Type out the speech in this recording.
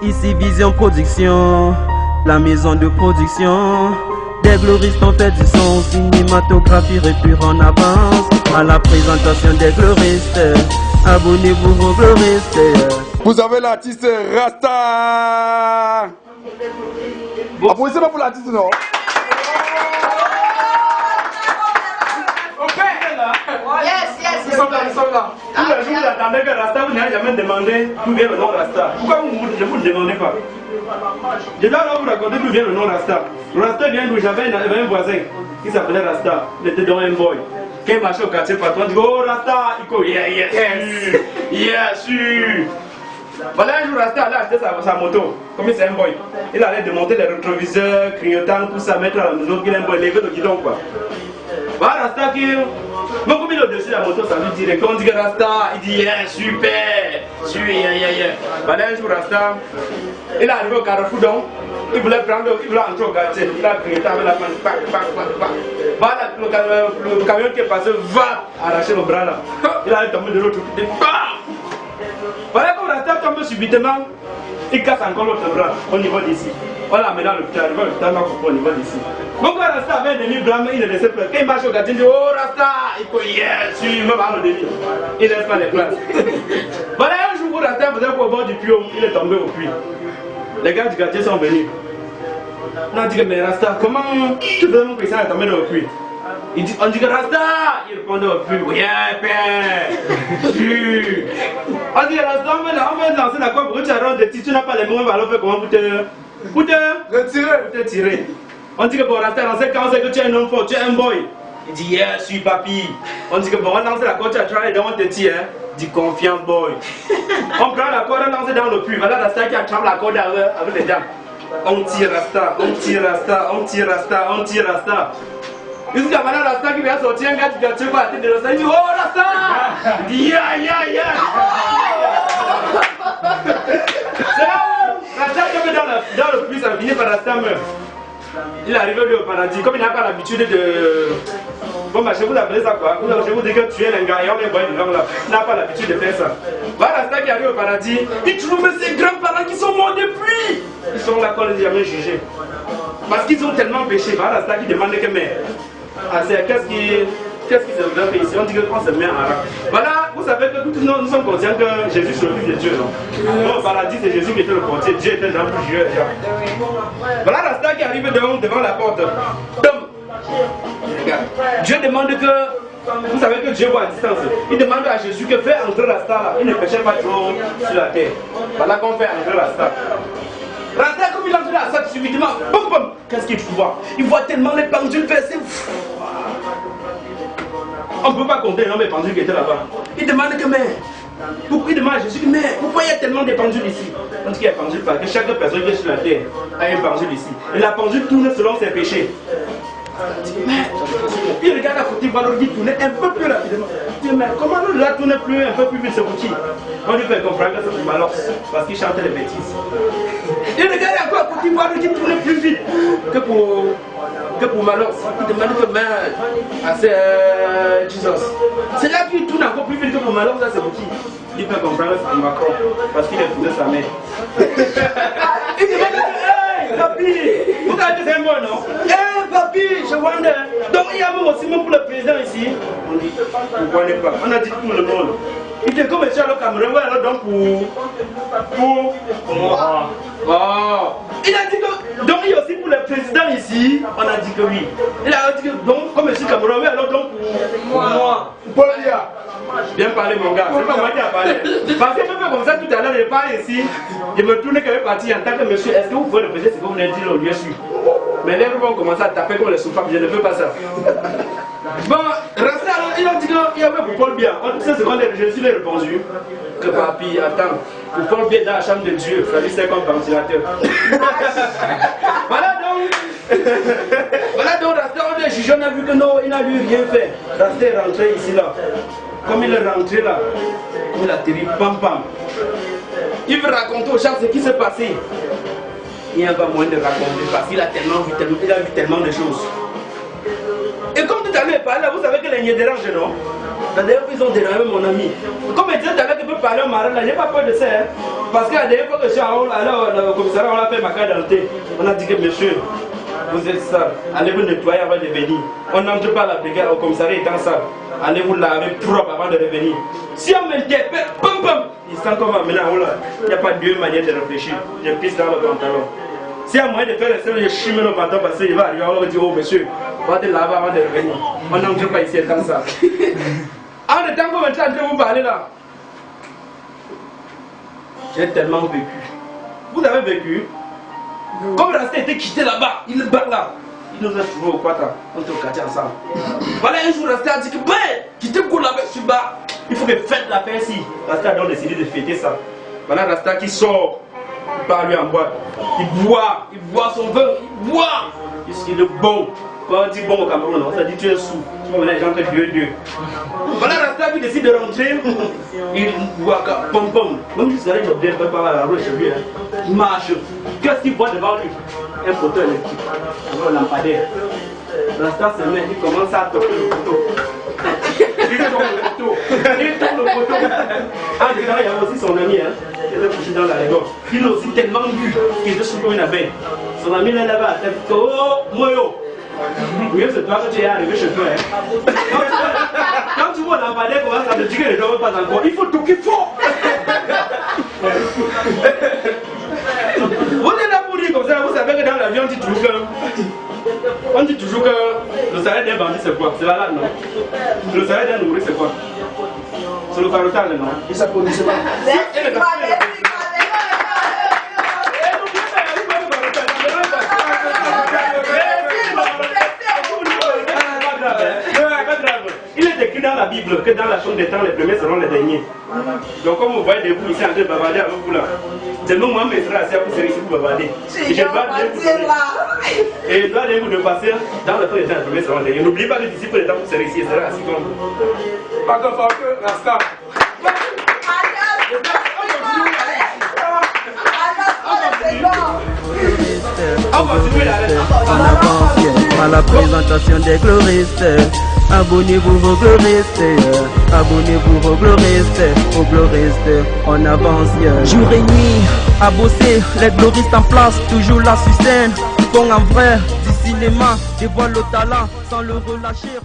Ici Vision Production, la maison de production. Des gloristes ont fait du son, cinématographie recule en avance. À la présentation des gloristes, abonnez-vous aux gloristes. Vous avez l'artiste Rasta. Applaudissez-moi pour l'artiste, non? Ils sont là. Tous les jours, vous attendez que Rasta, vous n'avez jamais demandé d'où vient le nom Rasta. Pourquoi vous ne vous le demandez pas? Je dois alors vous raconter d'où vient le nom Rasta. Le Rasta vient d'où j'avais un voisin qui s'appelait Rasta. Il était dans un boy. Quand il marchait au quartier patron, il dit oh Rasta, il dit yeah, sûr. Voilà, un jour Rasta allait acheter sa moto. Comme c'est un boy, il allait démonter les rétroviseurs, clignotants, tout ça, mettre à la maison, qu'il a un boy, lever le guidon quoi. Voilà Rasta qui. Mais comme il est au-dessus de la moto, ça lui dit direct. On dit que Rasta, il dit yeah, super, yeah. Voilà, un jour Rasta, il est arrivé au carrefour donc, il voulait entrer au quartier. Il a grillé avec la main, voilà, le camion qui est passé va arracher le bras là. Il a tombé de l'autre côté, bam. Voilà, quand Rasta tombe subitement, il casse encore l'autre bras au niveau d'ici. On l'a amené dans l'hôpital, au niveau d'ici. Donc quand Rasta avait un demi blanc, il ne laissait pas. Quand il marche au gardien, il dit oh Rasta, il dit yeah, suis, même à le demi. Il ne laisse pas les places. Voilà, un jour où Rasta faisait au bord du puits, il est tombé au puits. Les gars du quartier sont venus. On a dit que mais Rasta, comment tu veux mon président est tombé dans le puits? Il dit, on dit que Rasta, il répondait au puits, yeah, père. On dit Rasta, on va lancer la corde pour que tu arrêtes de tirer, tu n'as pas les mots, on va faire comment pour te tirer. On dit que bon, Rasta, dans ces cas, on sait que tu es un homme fort, tu es un boy. Il dit, yeah, je suis papi. On dit que bon, on lance la corde, tu as travaillé dans on te tire. Il dit, confiant boy. On prend la corde, on lance dans le puits. Voilà Rasta qui attrape la corde avec les dents. On tire Rasta, on tire Rasta, on tire Rasta, on tire Rasta. Jusqu'à maintenant, Rasta qui vient sortir, un gars qui vient tirer par la tête de Rasta, il dit, oh Rasta! Il dit, yeah. C'est là où Rasta tombe dans le puits, ça finit par Rasta meurt. Il est arrivé lui au paradis, comme il n'a pas l'habitude de... Bon, bah, je vous appelez ça quoi? Je vous dis que tu es un gars et on est bon, là. Il n'a pas l'habitude de faire ça. Voilà Rasta qui arrive au paradis, il trouve ses grands-parents qui sont morts depuis. Ils sont là qu'on les a jamais jugés. Parce qu'ils ont tellement péché. Voilà Rasta qui demande que mais... qu'est-ce qui se fait ici? On dit qu'on se met en arabe. Voilà, vous savez que nous sommes conscients que Jésus c'est le Fils de Dieu, non? Bon, au paradis, c'est Jésus qui était le portier, Dieu était dans le jeu. Voilà Rasta qui arrive devant la porte. Dieu demande que, vous savez que Dieu voit à distance. Il demande à Jésus que fait entrer Rasta là. Il ne péchait pas trop sur la terre. Voilà qu'on fait entrer Rasta. Rasta, comme il entre là, ça subitement, boum, qu'est-ce qu'il voit? Il voit tellement les pendules versées. On ne peut pas compter les pendules qui étaient là-bas. Il demande que, mais, il demande à Jésus, mais pourquoi il y a tellement de pendules ici? On dit qu'il y a pendule parce que chaque personne qui est sur la terre a une pendule ici. Et la pendule tourne selon ses péchés. Il regarde à côté, il voit l'ordi tourner un peu plus rapidement. Il dit, mais comment l'autre là tourne plus, un peu plus vite, c'est pour qui? On lui fait comprendre que c'est pour Malox, parce qu'il chante les bêtises. Il regarde encore à côté, il voit l'ordi tourner plus vite que pour Malox. Il demande que c'est Jesus. C'est là qu'il tourne encore plus vite que pour Malox, là c'est pour qui? Il fait comprendre que c'est pour Macron, parce qu'il a épousé sa mère. Il dit, hey, papi, vous avez dit un mot, non? Hey, papi, je wonder. Donc il y a même aussi pour le président ici. On dit, vous ne connaissez pas. On a dit tout le monde. Il dit, comme monsieur le Cameroun, alors donc pour moi. Oh. Il a dit que, donc il y a aussi pour le président ici. On a dit que oui. Il a dit que, donc, comme monsieur Cameroun, alors donc pour moi. Paul Biya. Bien parlé mon gars, c'est pas moi qui a parlé. Parce que même comme ça tout à l'heure, je parle ici, je me tourne quand même parti en tant que monsieur, est-ce que vous pouvez répéter ce que vous venez de dire au lieu sûr? Mais les gens vont commencer à taper comme les soupapes, je ne veux pas ça. Bon, Rasta, il a dit qu'il y avait pour Paul Biya. C'est ce qu'on a Jésus a répondu. Que papi, attends, pour Paul Biya dans la chambre de Dieu, il fallait c'est comme ventilateur. Voilà donc Rasta, on a jugé, on a vu que non, il n'a lui rien fait. Rasta est rentré ici là. Comme il est rentré là, il a atterri, pam. Il veut raconter aux gens ce qui s'est passé. Il n'y a pas moyen de raconter parce qu'il a vu tellement de choses. Et comme tout à l'heure il parlait, vous savez que les niais dérangent, non? D'ailleurs, ils ont dérangé mon ami. Comme il disait tout à l'heure qu'il peut parler au mari, là, il n'y a pas peur de ça. Hein? Parce qu'à des fois que je suis allé au commissariat, on a fait ma carte d'identité. On a dit que monsieur, vous êtes sale, allez vous nettoyer avant de venir. On n'entre pas à la brigade au commissariat étant sale. Allez vous laver propre avant de revenir. Si on m'interpelle, pam pam, il sent qu'on va mener en haut là. Il n'y a pas deux manières de réfléchir. Je pisse dans le pantalon. Si à moyen de faire le seul, je chime le pantalon parce qu'il va arriver, on va dire, oh monsieur, on va te laver avant de revenir. On n'entre pas ici étant sale. En le temps qu'on est en train de vous parler là, j'ai tellement vécu. Vous avez vécu? Comme Rasta était quitté là-bas, il est bas là. Il nous a trouvé au Quata, on était au quartier ensemble. Voilà, un jour Rasta a dit que ben, quittez pour là-bas, je suis bas. Il faut que fête la fête ici. Rasta a donc décidé de fêter ça. Voilà Rasta qui sort, il part lui en boîte. Il boit son vin, il boit. Il est bon. Quand on dit bon au Cameroun, on dit tu es sous. Tu vois, les gens te deux. Voilà Rasta qui décide de rentrer. Il voit que pom pom. Même jusqu'à là, il ne peut pas la roue chez lui. Il marche. Qu'est-ce qu'il voit devant lui? Un poteau électrique. Un lampadaire. Rasta se met, il commence à toquer le poteau. Il tourne le poteau. Ah, dedans, il y a aussi son ami. Il était couché dans la rigole. Il a aussi tellement bu qu'il était sous comme une abeille. Son ami l'a là-bas à tête. Oh, moyo. Oui, c'est toi que tu es arrivé chez toi. Quand tu vois lampadaire commence à te dire que ne dort pas encore, il faut toquer fort. Vous êtes là pour dire comme ça, vous savez que dans l'avion, on dit toujours que le salaire d'un bandit c'est quoi? C'est la lame, non? Le salaire d'un ouvrier c'est quoi? C'est le carotal, non? Et ça connaît pas. Il est écrit dans la Bible que dans la chambre des temps, les premiers seront les derniers. Donc, comme vous voyez vous ici en train de bavarder avec vous là, demain, moi, je serai assis à vous servir ici pour bavarder. Et je dois aller vous de passer dans le temps des temps, les premiers seront les derniers. N'oubliez pas que d'ici pour les temps, vous serez ici et serez assis comme vous. Pas de que Rasta. En avance, à la présentation des gloristes. Abonnez-vous vos gloristes, abonnez-vous vos gloristes, on avance, jour et nuit, à bosser, les gloristes en place, toujours la sustain, bon en vrai, du cinéma, dévoile le talent, sans le relâcher.